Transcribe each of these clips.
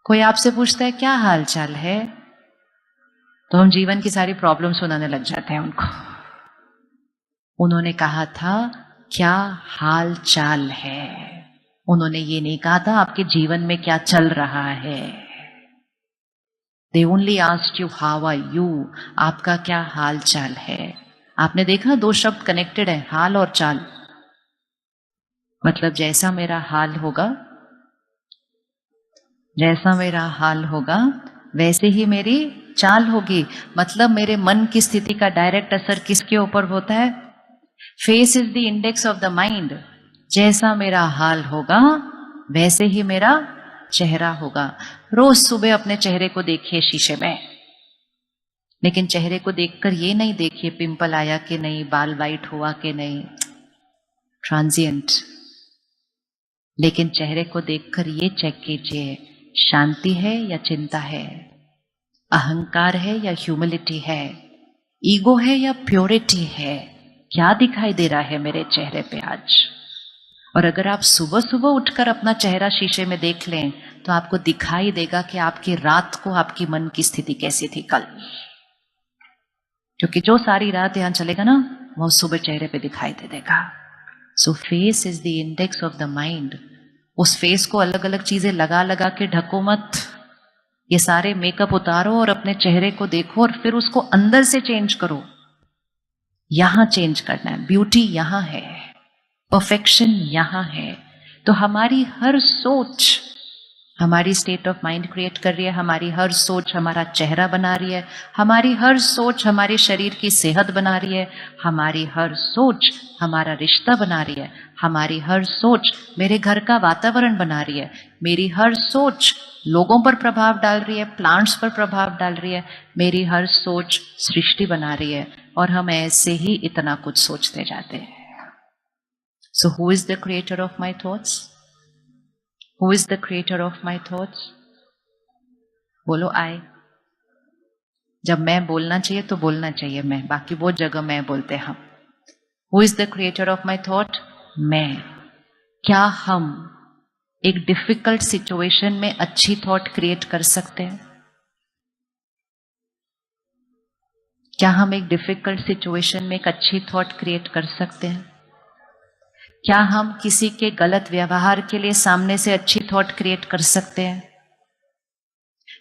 कोई आपसे पूछता है क्या हाल चाल है, तो हम जीवन की सारी प्रॉब्लम सुनाने लग जाते हैं उनको। उन्होंने कहा था क्या हाल चाल है, उन्होंने ये नहीं कहा था आपके जीवन में क्या चल रहा है। They only asked you how are you, आपका क्या हाल चाल है। आपने देखा दो शब्द कनेक्टेड है, हाल और चाल। मतलब जैसा मेरा हाल होगा, जैसा मेरा हाल होगा वैसे ही मेरी चाल होगी। मतलब मेरे मन की स्थिति का डायरेक्ट असर किसके ऊपर होता है? Face is the index of the mind. जैसा मेरा हाल होगा वैसे ही मेरा चेहरा होगा। रोज सुबह अपने चेहरे को देखिए शीशे में, लेकिन चेहरे को देखकर ये नहीं देखिए पिंपल आया कि नहीं, बाल वाइट हुआ कि नहीं, ट्रांजिएंट। लेकिन चेहरे को देखकर ये चेक कीजिए शांति है या चिंता है, अहंकार है या ह्यूमिलिटी है, ईगो है या प्योरिटी है। क्या दिखाई दे रहा है मेरे चेहरे पे आज? और अगर आप सुबह सुबह उठकर अपना चेहरा शीशे में देख लें तो आपको दिखाई देगा कि आपकी रात को आपकी मन की स्थिति कैसी थी कल। क्योंकि जो सारी रात यहां चलेगा ना वो सुबह चेहरे पे दिखाई दे देगा। सो face is the index of the mind. उस फेस को अलग अलग चीजें लगा लगा के ढको मत। ये सारे मेकअप उतारो और अपने चेहरे को देखो और फिर उसको अंदर से चेंज करो। यहां चेंज करना है, ब्यूटी यहां है, परफेक्शन यहां है। तो हमारी हर सोच हमारी स्टेट ऑफ माइंड क्रिएट कर रही है, हमारी हर सोच हमारा चेहरा बना रही है, हमारी हर सोच हमारे शरीर की सेहत बना रही है, हमारी हर सोच हमारा रिश्ता बना रही है, हमारी हर सोच मेरे घर का वातावरण बना रही है, मेरी हर सोच लोगों पर प्रभाव डाल रही है, प्लांट्स पर प्रभाव डाल रही है, मेरी हर सोच सृष्टि बना रही है। और हम ऐसे ही इतना कुछ सोचते जाते हैं। So who is the creator of my thoughts? Who is the creator of my thoughts? बोलो आई। जब मैं बोलना चाहिए तो बोलना चाहिए मैं, बाकी बहुत जगह मैं बोलते हम। Who is the creator of my thought? मैं। क्या हम एक डिफिकल्ट सिचुएशन में अच्छी थॉट क्रिएट कर सकते हैं? क्या हम एक डिफिकल्ट सिचुएशन में एक अच्छी थॉट क्रिएट कर सकते हैं? क्या हम किसी के गलत व्यवहार के लिए सामने से अच्छी थॉट क्रिएट कर सकते हैं?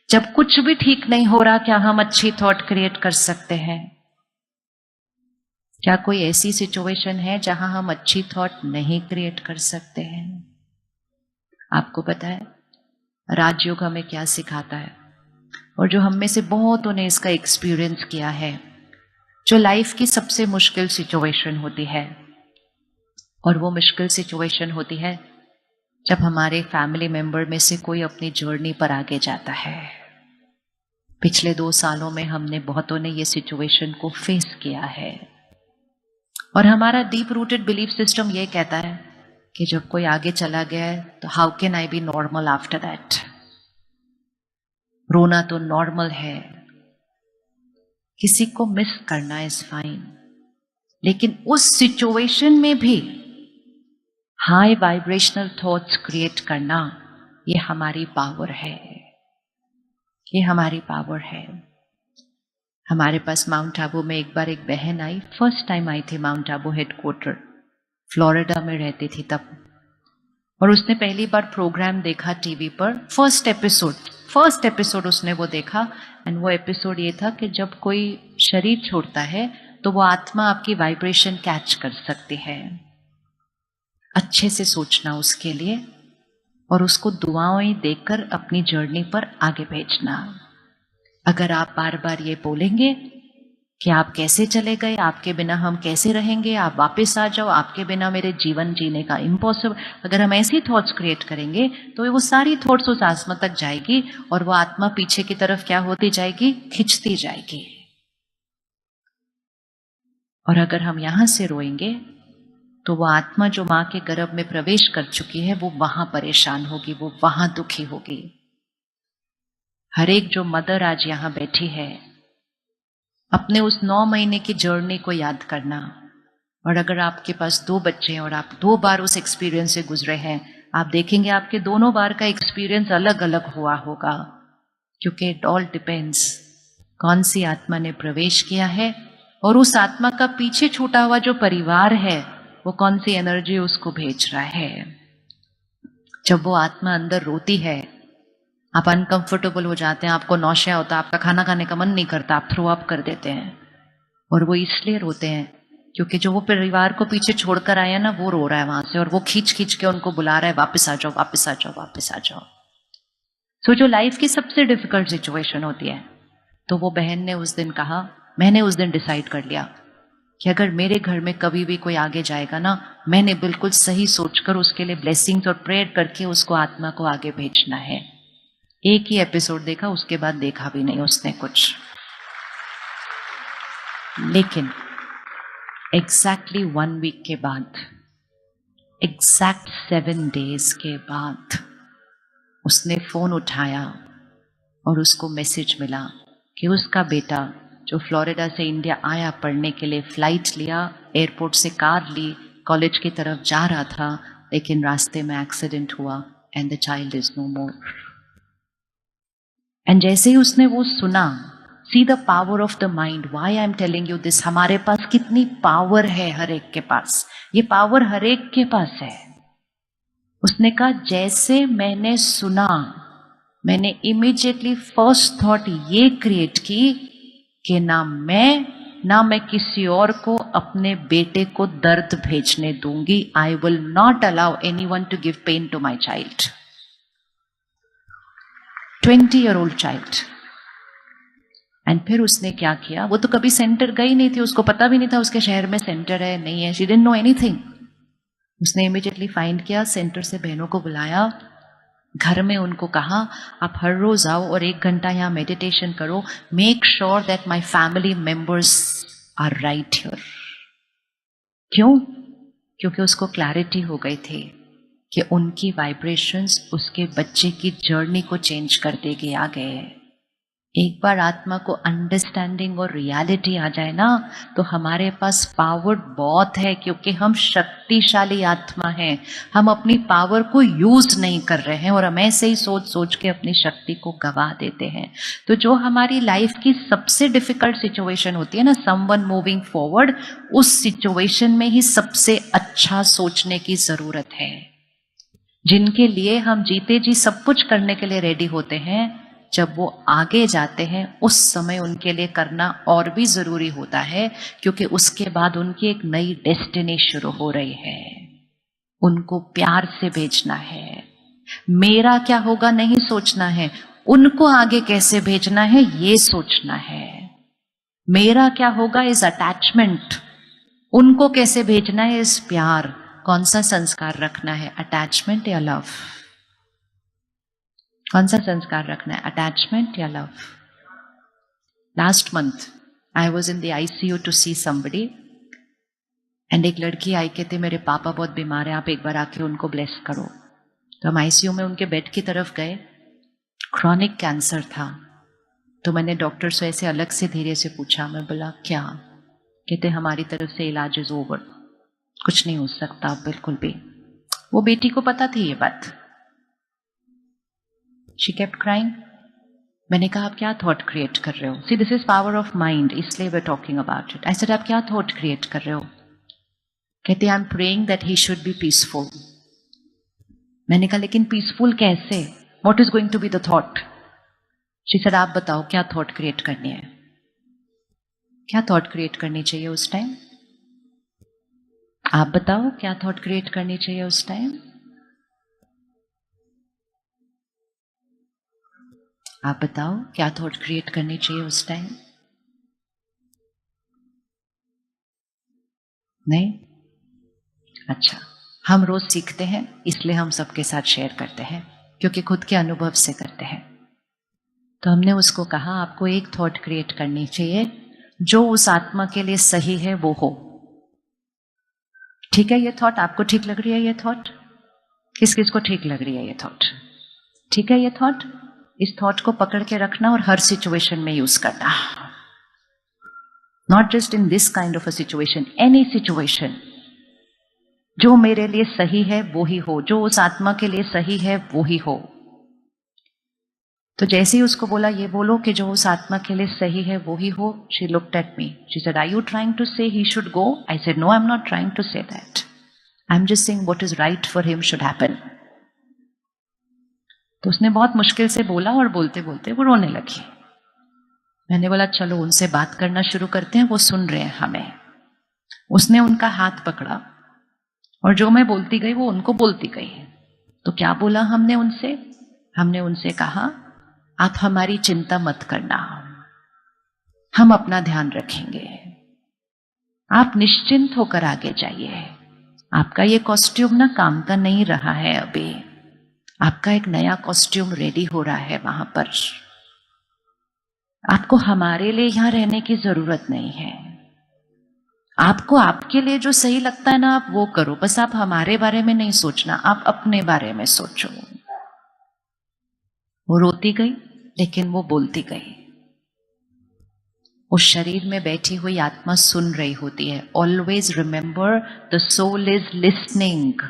जब कुछ भी ठीक नहीं हो रहा क्या हम अच्छी थॉट क्रिएट कर सकते हैं? क्या कोई ऐसी सिचुएशन है जहां हम अच्छी थॉट नहीं क्रिएट कर सकते हैं? आपको पता है राजयोग हमें क्या सिखाता है, और जो हम में से बहुतों ने इसका एक्सपीरियंस किया है, जो लाइफ की सबसे मुश्किल सिचुएशन होती है, और वो मुश्किल सिचुएशन होती है जब हमारे फैमिली मेंबर में से कोई अपनी जर्नी पर आगे जाता है। पिछले 2 सालों में हमने बहुतों ने ये सिचुएशन को फेस किया है, और हमारा डीप रूटेड बिलीफ सिस्टम ये कहता है कि जब कोई आगे चला गया है तो how can I B normal after that. रोना तो नॉर्मल है, किसी को मिस करना इज फाइन, लेकिन उस सिचुएशन में भी हाई वाइब्रेशनल थॉट्स क्रिएट करना ये हमारी पावर है, ये हमारी पावर है। हमारे पास माउंट आबू में एक बार एक बहन आई, फर्स्ट टाइम आई थी माउंट आबू हेडक्वार्टर, फ्लोरिडा में रहती थी तब, और उसने पहली बार प्रोग्राम देखा टीवी पर। फर्स्ट एपिसोड उसने वो देखा, एंड वो एपिसोड ये था कि जब कोई शरीर छोड़ता है तो वो आत्मा आपकी वाइब्रेशन कैच कर सकती है। अच्छे से सोचना उसके लिए, और उसको दुआएं देकर अपनी जर्नी पर आगे भेजना। अगर आप बार बार ये बोलेंगे कि आप कैसे चले गए, आपके बिना हम कैसे रहेंगे, आप वापस आ जाओ, आपके बिना मेरे जीवन जीने का इम्पॉसिबल, अगर हम ऐसी थॉट्स क्रिएट करेंगे तो वो सारी थॉट्स उस आत्मा तक जाएगी, और वो आत्मा पीछे की तरफ क्या होती जाएगी? खिंचती जाएगी। और अगर हम यहां से रोएंगे तो वो आत्मा जो मां के गर्भ में प्रवेश कर चुकी है वो वहां परेशान होगी, वो वहां दुखी होगी। हर एक जो मदर आज यहां बैठी है, अपने उस 9 महीने की जर्नी को याद करना। और अगर आपके पास 2 बच्चे हैं और आप 2 बार उस एक्सपीरियंस से गुजरे हैं, आप देखेंगे आपके दोनों बार का एक्सपीरियंस अलग अलग हुआ होगा, क्योंकि इट ऑल डिपेंड्स कौन सी आत्मा ने प्रवेश किया है और उस आत्मा का पीछे छूटा हुआ जो परिवार है वो कौन सी एनर्जी उसको भेज रहा है। जब वो आत्मा अंदर रोती है, आप अनकंफर्टेबल हो जाते हैं, आपको नौशिया होता है, आपका खाना खाने का मन नहीं करता, आप थ्रो अप कर देते हैं, और वो इसलिए रोते हैं क्योंकि जो वो परिवार को पीछे छोड़कर आया ना वो रो रहा है वहां से, और वो खींच खींच के उनको बुला रहा है, वापस आ जाओ, वापस आ जाओ, वापस आ जाओ। सो जो लाइफ की सबसे डिफिकल्ट सिचुएशन होती है, तो वो बहन ने उस दिन कहा, मैंने उस दिन डिसाइड कर लिया कि अगर मेरे घर में कभी भी कोई आगे जाएगा ना, मैंने बिल्कुल सही सोचकर उसके लिए ब्लेसिंग्स और प्रेयर करके उसको आत्मा को आगे भेजना है। एक ही एपिसोड देखा, उसके बाद देखा भी नहीं उसने कुछ। लेकिन एग्जैक्टली 1 वीक के बाद, एग्जैक्ट 7 डेज के बाद उसने फोन उठाया और उसको मैसेज मिला कि उसका बेटा जो फ्लोरिडा से इंडिया आया पढ़ने के लिए, फ्लाइट लिया, एयरपोर्ट से कार ली, कॉलेज की तरफ जा रहा था, लेकिन रास्ते में एक्सीडेंट हुआ and the child is no more. And जैसे ही उसने वो सुना, see the power of the mind, why I am telling you this, हमारे पास कितनी पावर है हर एक के पास, ये पावर हर एक के पास है। उसने कहा जैसे मैंने सुना, मैंने इमीडिएटली फर्स्ट थॉट ये क्रिएट की कि ना मैं किसी और को अपने बेटे को दर्द भेजने दूंगी। I will not allow anyone to give pain to my child, 20-year-old child. And फिर उसने क्या किया, वो तो कभी सेंटर गई नहीं थी, उसको पता भी नहीं था उसके शहर में सेंटर है नहीं है, शी डिडंट नो एनीथिंग। उसने इमीडिएटली फाइंड किया, सेंटर से बहनों को बुलाया, घर में उनको कहा आप हर रोज आओ और 1 घंटा यहाँ मेडिटेशन करो, make sure that my family members are right here. क्यों? क्योंकि उसको क्लैरिटी हो गई थी कि उनकी वाइब्रेशंस उसके बच्चे की जर्नी को चेंज कर देगी आगे। एक बार आत्मा को अंडरस्टैंडिंग और रियलिटी आ जाए ना, तो हमारे पास पावर बहुत है, क्योंकि हम शक्तिशाली आत्मा हैं। हम अपनी पावर को यूज नहीं कर रहे हैं और हम ऐसे ही सोच सोच के अपनी शक्ति को गवा देते हैं। तो जो हमारी लाइफ की सबसे डिफिकल्ट सिचुएशन होती है ना, समवन मूविंग फॉरवर्ड, उस सिचुएशन में ही सबसे अच्छा सोचने की जरूरत है। जिनके लिए हम जीते जी सब कुछ करने के लिए रेडी होते हैं, जब वो आगे जाते हैं उस समय उनके लिए करना और भी जरूरी होता है, क्योंकि उसके बाद उनकी एक नई डेस्टिनी शुरू हो रही है। उनको प्यार से भेजना है, मेरा क्या होगा नहीं सोचना है, उनको आगे कैसे भेजना है ये सोचना है। मेरा क्या होगा इज अटैचमेंट, उनको कैसे भेजना है इस प्यार। कौन सा संस्कार रखना है, अटैचमेंट या लव? कौन सा संस्कार रखना है, अटैचमेंट या love? Last month I was in the ICU to see somebody, and एक लड़की आई, कहते मेरे पापा बहुत बीमार है, आप एक बार आके उनको ब्लेस करो। तो हम ICU में उनके बेड की तरफ गए, क्रॉनिक कैंसर था। तो मैंने डॉक्टर से ऐसे अलग से धीरे से पूछा, मैं बोला क्या? कहते हमारी तरफ से इलाज इज ओवर, कुछ नहीं हो सकता बिल्कुल भी। वो बेटी को पता थी ये बात। She kept crying. मैंने कहा आप क्या थॉट क्रिएट कर रहे हो? See, this is power of mind, इसलिए we're talking about it. I said आप क्या थॉट क्रिएट कर रहे हो? कहते I'm praying that he should be peaceful. मैंने कहा लेकिन पीसफुल कैसे? What is going to be the thought? She said आप बताओ क्या थॉट क्रिएट करनी है? क्या थॉट क्रिएट करनी चाहिए उस टाइम? आप बताओ क्या थॉट क्रिएट करनी चाहिए उस टाइम? आप बताओ क्या थॉट क्रिएट करनी चाहिए उस टाइम? नहीं? अच्छा, हम रोज सीखते हैं इसलिए हम सबके साथ शेयर करते हैं, क्योंकि खुद के अनुभव से करते हैं। तो हमने उसको कहा आपको एक थॉट क्रिएट करनी चाहिए जो उस आत्मा के लिए सही है वो हो। ठीक है ये थॉट? आपको ठीक लग रही है ये थॉट? किस किस को ठीक लग रही है ये थॉट? ठीक है ये थॉट? इस थॉट को पकड़ के रखना और हर सिचुएशन में यूज करना, not just in this kind of a situation, any situation. जो मेरे लिए सही है वो ही हो, जो उस आत्मा के लिए सही है वो ही हो। तो जैसे ही उसको बोला ये बोलो कि जो उस आत्मा के लिए सही है वो ही हो, she looked at me, she said are you trying to say he should go? I said no, I am not trying to say that, I am just saying what is right for him should happen. तो उसने बहुत मुश्किल से बोला और बोलते बोलते वो रोने लगी। मैंने बोला चलो उनसे बात करना शुरू करते हैं, वो सुन रहे हैं हमें। उसने उनका हाथ पकड़ा और जो मैं बोलती गई वो उनको बोलती गई। तो क्या बोला हमने उनसे कहा आप हमारी चिंता मत करना, हम अपना ध्यान रखेंगे, आप निश्चिंत होकर आगे जाइए। आपका ये कॉस्ट्यूम ना काम का नहीं रहा है, अभी आपका एक नया कॉस्ट्यूम रेडी हो रहा है वहां पर। आपको हमारे लिए यहां रहने की जरूरत नहीं है, आपको आपके लिए जो सही लगता है ना आप वो करो, बस आप हमारे बारे में नहीं सोचना, आप अपने बारे में सोचो। वो रोती गई लेकिन वो बोलती गई। उस शरीर में बैठी हुई आत्मा सुन रही होती है। Always remember the soul is listening,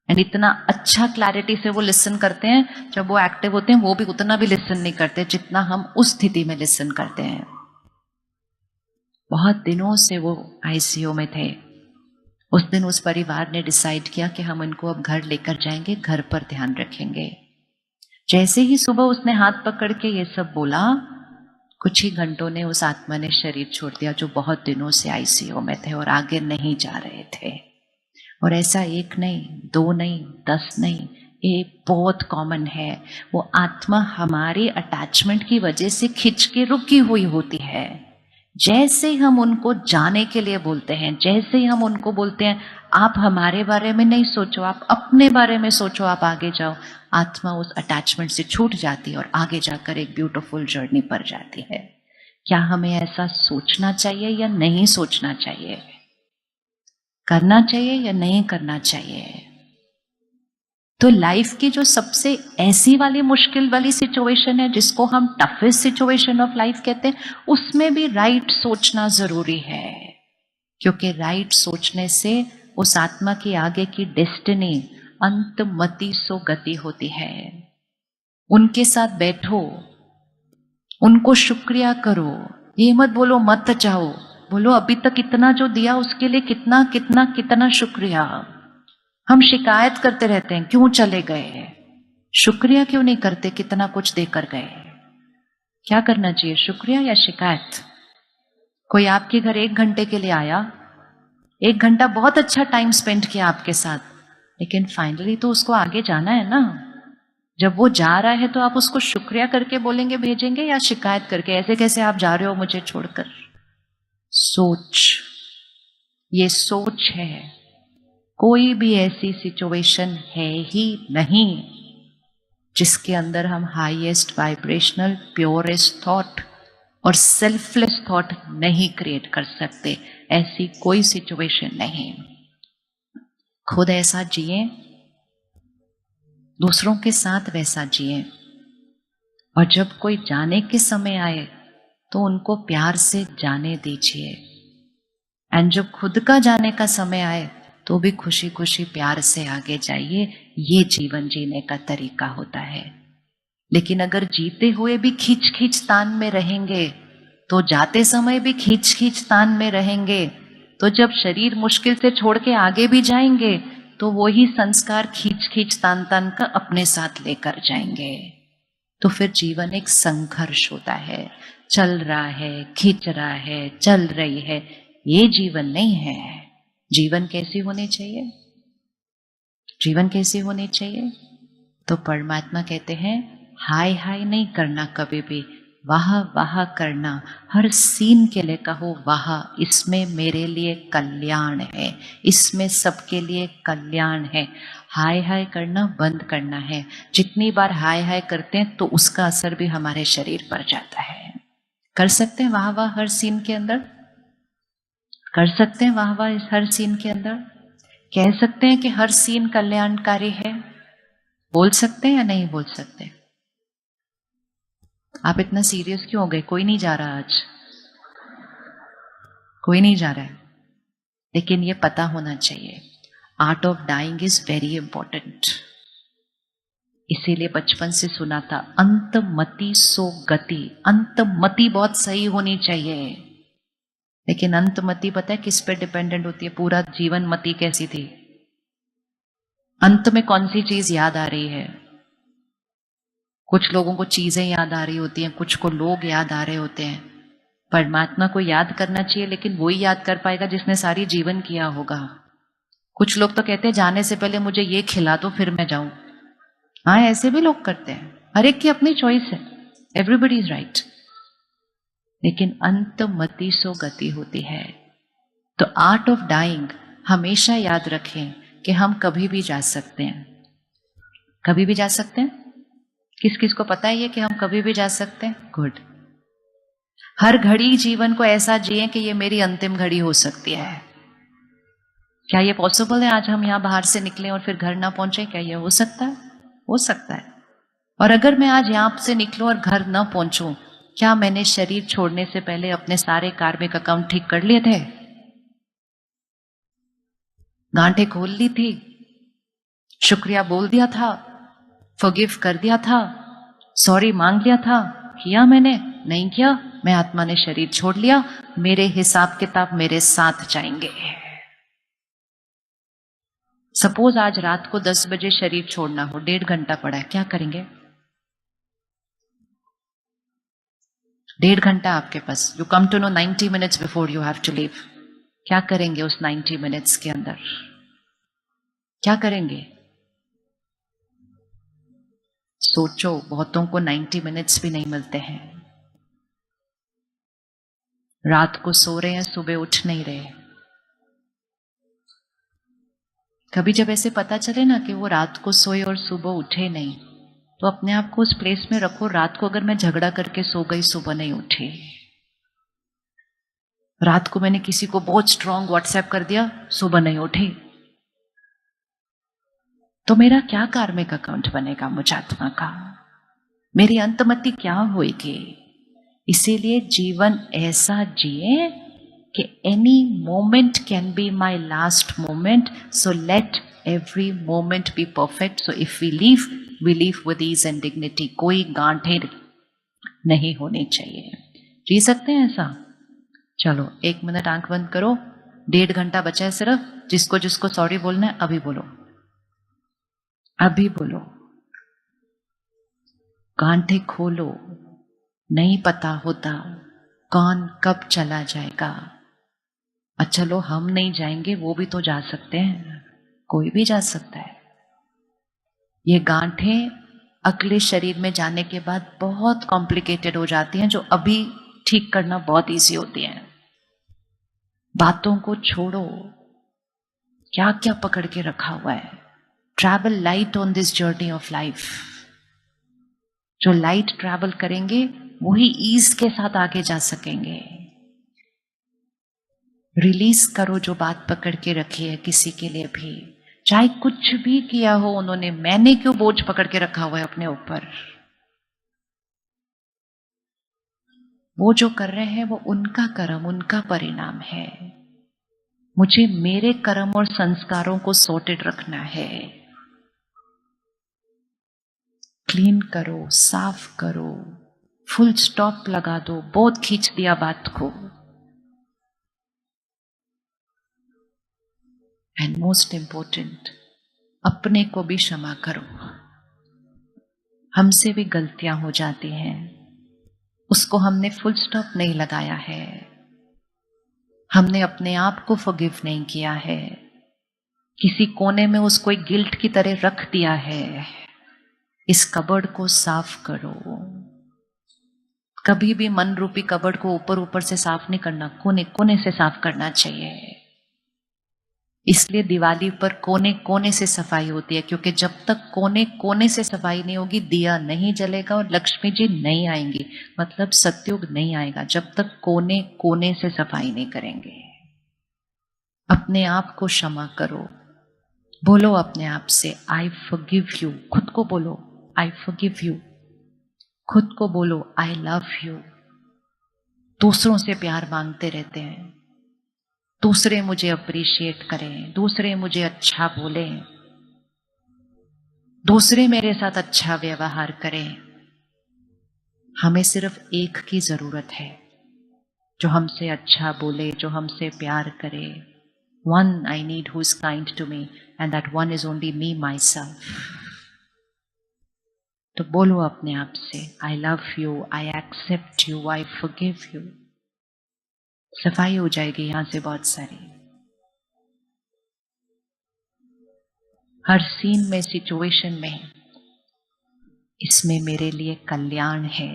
and इतना अच्छा क्लैरिटी से वो लिसन करते हैं। जब वो एक्टिव होते हैं वो भी उतना भी लिसन नहीं करते जितना हम उस स्थिति में लिसन करते हैं। बहुत दिनों से वो आईसीयू में थे। उस दिन उस परिवार ने डिसाइड किया कि हम इनको अब घर लेकर जाएंगे, घर पर ध्यान रखेंगे। जैसे ही सुबह उसने हाथ पकड़ के ये सब बोला, कुछ ही घंटों ने उस आत्मा ने शरीर छोड़ दिया, जो बहुत दिनों से आईसीयू में थे और आगे नहीं जा रहे थे। और ऐसा 1 नहीं 2 नहीं 10 नहीं, ये बहुत कॉमन है। वो आत्मा हमारे अटैचमेंट की वजह से खिंच के रुकी हुई होती है। जैसे हम उनको जाने के लिए बोलते हैं, जैसे ही हम उनको बोलते हैं आप हमारे बारे में नहीं सोचो, आप अपने बारे में सोचो, आप आगे जाओ, आत्मा उस अटैचमेंट से छूट जाती है और आगे जाकर एक ब्यूटीफुल जर्नी पर जाती है। क्या हमें ऐसा सोचना चाहिए या नहीं सोचना चाहिए? करना चाहिए या नहीं करना चाहिए? तो लाइफ की जो सबसे ऐसी वाली मुश्किल वाली सिचुएशन है, जिसको हम टफेस्ट सिचुएशन ऑफ लाइफ कहते हैं, उसमें भी राइट सोचना जरूरी है। क्योंकि राइट सोचने से उस आत्मा की आगे की डेस्टिनी अंतमति सो गति होती है। उनके साथ बैठो, उनको शुक्रिया करो, ये मत बोलो मत जाओ, बोलो अभी तक इतना जो दिया उसके लिए कितना कितना कितना शुक्रिया। हम शिकायत करते रहते हैं क्यों चले गए, शुक्रिया क्यों नहीं करते कितना कुछ देकर गए? क्या करना चाहिए, शुक्रिया या शिकायत? कोई आपके घर 1 घंटे के लिए आया, 1 घंटा बहुत अच्छा टाइम स्पेंड किया आपके साथ, लेकिन फाइनली तो उसको आगे जाना है ना। जब वो जा रहा है तो आप उसको शुक्रिया करके बोलेंगे भेजेंगे या शिकायत करके, ऐसे कैसे आप जा रहे हो मुझे छोड़कर? सोच, ये सोच है। कोई भी ऐसी सिचुएशन है ही नहीं जिसके अंदर हम हाईएस्ट वाइब्रेशनल प्योरेस्ट थॉट और सेल्फलेस थॉट नहीं क्रिएट कर सकते। ऐसी कोई सिचुएशन नहीं। खुद ऐसा जिए, दूसरों के साथ वैसा जिए, और जब कोई जाने के समय आए तो उनको प्यार से जाने दीजिए, एंड जब खुद का जाने का समय आए तो भी खुशी खुशी प्यार से आगे जाइए। ये जीवन जीने का तरीका होता है। लेकिन अगर जीते हुए भी खींच खींच तान में रहेंगे तो जाते समय भी खींच खींच तान में रहेंगे, तो जब शरीर मुश्किल से छोड़ के आगे भी जाएंगे तो वही संस्कार खींच खींच तान तान का अपने साथ लेकर जाएंगे। तो फिर जीवन एक संघर्ष होता है। चल रहा है, खींच रहा है, चल रही है, ये जीवन नहीं है। जीवन कैसी होनी चाहिए? जीवन कैसी होनी चाहिए? तो परमात्मा कहते हैं हाय हाय नहीं करना कभी भी, वाह वाह करना। हर सीन के लिए कहो वाह, इसमें मेरे लिए कल्याण है, इसमें सबके लिए कल्याण है। हाय हाय करना बंद करना है। जितनी बार हाय हाय करते हैं तो उसका असर भी हमारे शरीर पर जाता है। कर सकते हैं वाह वाह हर सीन के अंदर? कर सकते हैं वाह वाह हर सीन के अंदर? कह सकते हैं कि हर सीन कल्याणकारी है? बोल सकते हैं या नहीं बोल सकते? आप इतना सीरियस क्यों हो गए? कोई नहीं जा रहा आज, कोई नहीं जा रहा है। लेकिन ये पता होना चाहिए art of dying is very important. इसीलिए बचपन से सुना था, अंतमति सो गति। अंतमति बहुत सही होनी चाहिए, लेकिन अंतमति पता है किस पे डिपेंडेंट होती है? पूरा जीवन मति कैसी थी, अंत में कौन सी चीज याद आ रही है। कुछ लोगों को चीजें याद आ रही होती हैं, कुछ को लोग याद आ रहे होते हैं। परमात्मा को याद करना चाहिए, लेकिन वही याद कर पाएगा जिसने सारी जीवन किया होगा। कुछ लोग तो कहते हैं जाने से पहले मुझे ये खिला दो फिर मैं जाऊं। हाँ, ऐसे भी लोग करते हैं, हर एक की अपनी चॉइस है, एवरीबडी इज राइट। लेकिन अंतमति सो गति होती है। तो आर्ट ऑफ डाइंग हमेशा याद रखें कि हम कभी भी जा सकते हैं, कभी भी जा सकते हैं। किस किस को पता है ये कि हम कभी भी जा सकते हैं? गुड। हर घड़ी जीवन को ऐसा जिए कि ये मेरी अंतिम घड़ी हो सकती है। क्या ये पॉसिबल है? आज हम यहां बाहर से निकले और फिर घर ना पहुंचे, क्या ये हो सकता है? हो सकता है। और अगर मैं आज यहां से निकलूं और घर ना पहुंचूं, क्या मैंने शरीर छोड़ने से पहले अपने सारे कार्मिक अकाउंट ठीक कर लिए थे? गांठें खोल ली थी, शुक्रिया बोल दिया था, फॉरगिव कर दिया था, सॉरी मांग लिया था? किया मैंने? नहीं किया। मैं आत्मा ने शरीर छोड़ लिया, मेरे हिसाब किताब मेरे साथ जाएंगे। सपोज आज रात को 10 बजे शरीर छोड़ना हो, 1.5 घंटा पड़ा है, क्या करेंगे? 1.5 घंटा आपके पास। You come to know 90 minutes before you have to leave. क्या करेंगे उस 90 मिनट्स के अंदर? क्या करेंगे? सोचो, बहुतों को 90 मिनट्स भी नहीं मिलते हैं। रात को सो रहे हैं, सुबह उठ नहीं रहे। कभी जब ऐसे पता चले ना कि वो रात को सोए और सुबह उठे नहीं, तो अपने आप को उस प्लेस में रखो, रात को अगर मैं झगड़ा करके सो गई, सुबह नहीं उठी, रात को मैंने किसी को बहुत स्ट्रांग व्हाट्सएप कर दिया, सुबह नहीं उठी, तो मेरा क्या कार्मिक अकाउंट बनेगा मुझ आत्मा का? मेरी अंतमति क्या होगी? इसीलिए जीवन ऐसा जिए कि any moment can be my last moment, so let every moment be perfect. So if we live with ease and dignity. कोई गांठें नहीं होनी चाहिए। जी सकते हैं ऐसा? चलो 1 मिनट आंख बंद करो, 1.5 घंटा बचा है सिर्फ। जिसको जिसको सॉरी बोलना है अभी बोलो, अभी बोलो। गांठें खोलो, नहीं पता होता कौन कब चला जाएगा। चलो हम नहीं जाएंगे, वो भी तो जा सकते हैं, कोई भी जा सकता है। ये गांठें अगले शरीर में जाने के बाद बहुत कॉम्प्लिकेटेड हो जाती हैं, जो अभी ठीक करना बहुत इजी होती हैं। बातों को छोड़ो, क्या क्या पकड़ के रखा हुआ है। Travel light on this journey of life. जो लाइट ट्रैवल करेंगे वही ईज के साथ आगे जा सकेंगे। रिलीज करो जो बात पकड़ के रखी है किसी के लिए भी, चाहे कुछ भी किया हो उन्होंने। मैंने क्यों बोझ पकड़ के रखा हुआ है अपने ऊपर? वो जो कर रहे हैं वो उनका कर्म, उनका परिणाम है। मुझे मेरे कर्म और संस्कारों को सॉर्टेड रखना है। क्लीन करो, साफ करो, फुल स्टॉप लगा दो। बहुत खींच दिया बात को। एंड मोस्ट इंपॉर्टेंट, अपने को भी क्षमा करो। हमसे भी गलतियां हो जाती हैं, उसको हमने फुल स्टॉप नहीं लगाया है, हमने अपने आप को फॉरगिव नहीं किया है, किसी कोने में उसको एक गिल्ट की तरह रख दिया है। इस कबर्ड को साफ करो। कभी भी मन रूपी कबर्ड को ऊपर ऊपर से साफ नहीं करना, कोने कोने से साफ करना चाहिए। इसलिए दिवाली पर कोने कोने से सफाई होती है, क्योंकि जब तक कोने कोने से सफाई नहीं होगी, दिया नहीं जलेगा और लक्ष्मी जी नहीं आएंगी, मतलब सतयुग नहीं आएगा जब तक कोने कोने से सफाई नहीं करेंगे। अपने आप को क्षमा करो। बोलो अपने आप से आई फॉरगिव यू। खुद को बोलो आई फॉरगिव यू। खुद को बोलो आई लव यू। दूसरों से प्यार मांगते रहते हैं, दूसरे मुझे अप्रिशिएट करें, दूसरे मुझे अच्छा बोलें, दूसरे मेरे साथ अच्छा व्यवहार करें। हमें सिर्फ एक की जरूरत है, जो हमसे अच्छा बोले, जो हमसे प्यार करे। One I need who is kind to me, and that one is only me, myself. तो बोलो अपने आप से, I love you, I accept you, I forgive you. सफाई हो जाएगी यहां से बहुत सारी। हर सीन में, सिचुएशन में, इसमें मेरे लिए कल्याण है।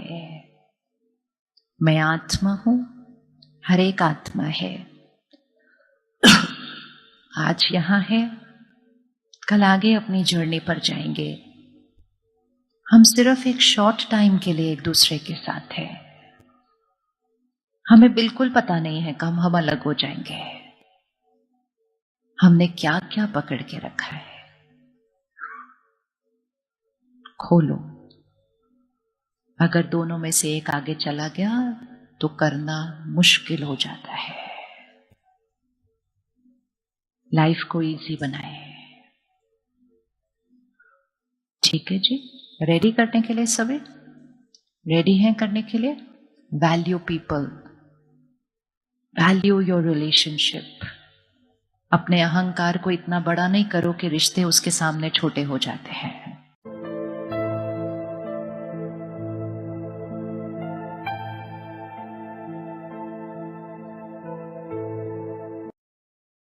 मैं आत्मा हूं, हर एक आत्मा है। आज यहां है, कल आगे अपनी जर्नी पर जाएंगे। हम सिर्फ एक शॉर्ट टाइम के लिए एक दूसरे के साथ हैं। हमें बिल्कुल पता नहीं है कब हम अलग हो जाएंगे। हमने क्या क्या पकड़ के रखा है। खोलो। अगर दोनों में से एक आगे चला गया तो करना मुश्किल हो जाता है। लाइफ को इजी बनाए। ठीक है जी, रेडी करने के लिए सभी रेडी हैं करने के लिए। Value people, value your relationship. अपने अहंकार को इतना बड़ा नहीं करो कि रिश्ते उसके सामने छोटे हो जाते हैं।